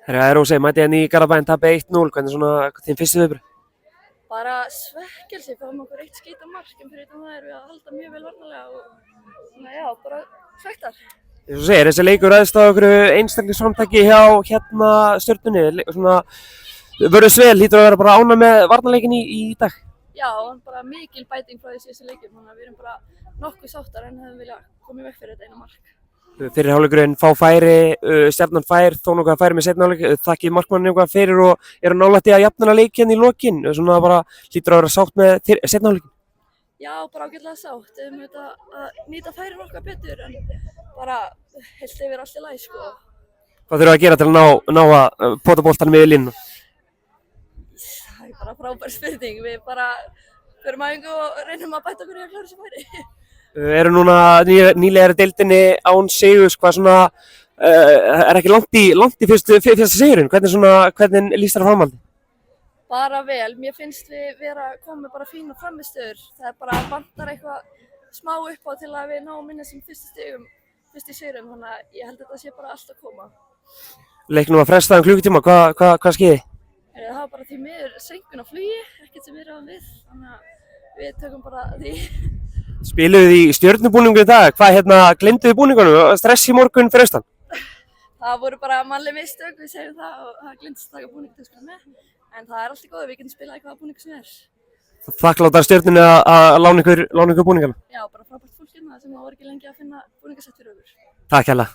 Herra Rósey, mæti hérna í Garðabæinn, tapið 1-0, hvernig svona þín fyrstu viðbrögð? Bara svekkelsi, fáum okkur eitt skítamark, en fyrir utan það erum við að halda mjög vel varnarlega og svona já, bara svektar. Eins og segir, þessi leikur ræðst á okkur einstaklingsframtaki hjá hérna Stjörnunni, svona vörðu Svel hlýtur að vera bara ánægð með varnarleikin í dag. Já, og bara mikil bæting frá því síðustu leikjum, þannig að við erum bara nokkuð sáttar en hefðum viljað koma í veg fyrir þetta eina mark. Fyrir hálfleikurinn fá færi, Stjarnan fær þó nokkuð færi með seinni hálfleik, þakkið markmanninn eitthvað fyrir og eru nálægt í að jafna leik hérna í lokin, svona bara hlýtur að vera sátt með seinni hálfleikin. Já, bara ágætlega sátt, við höfum auðvitað að nýta færin okkar betur en bara heilt yfir allt í lagi sko. Hvað þurfum að gera til að ná að pota boltanum yfir línuna? Það er bara frábær spurning, við bara förum á æfingu og reynum að bæta okkur í að klára þessi færi. Eru núna nýlegri deildinni án sigurs, hvað svona, er ekki langt í fyrsta sigurinn, hvernig lýst þér á framhaldið? Bara vel, mér finnst við vera komið bara fína framistöður, það er bara vantar eitthvað smá upp á til að við náum inn þessum fyrstu sigurinn, þannig að ég held að þetta sé bara allt að koma. Leiknum að fresta klukkutíma, hvað skeiði? Það var bara því miður seinkun á flugi, ekkert sem við ráðum við, þannig að við tökum bara því. Spiluðu þið í Stjörnubúningu í dag, gleymduð þið búningunum, stress í morgun fyrir austan? Það voru bara mannleg mistök, við segjum það og það gleymdist að taka búningatöskuna með, en það er alltaf góð, við getum spilað í hvaða búningu sem er. Þakkláttar Stjörnunni að lána ykkur búningana? Já, bara frábært fólk hérna sem voru ekki lengi að finna búningasett fyrir okkur. Takk hérlega.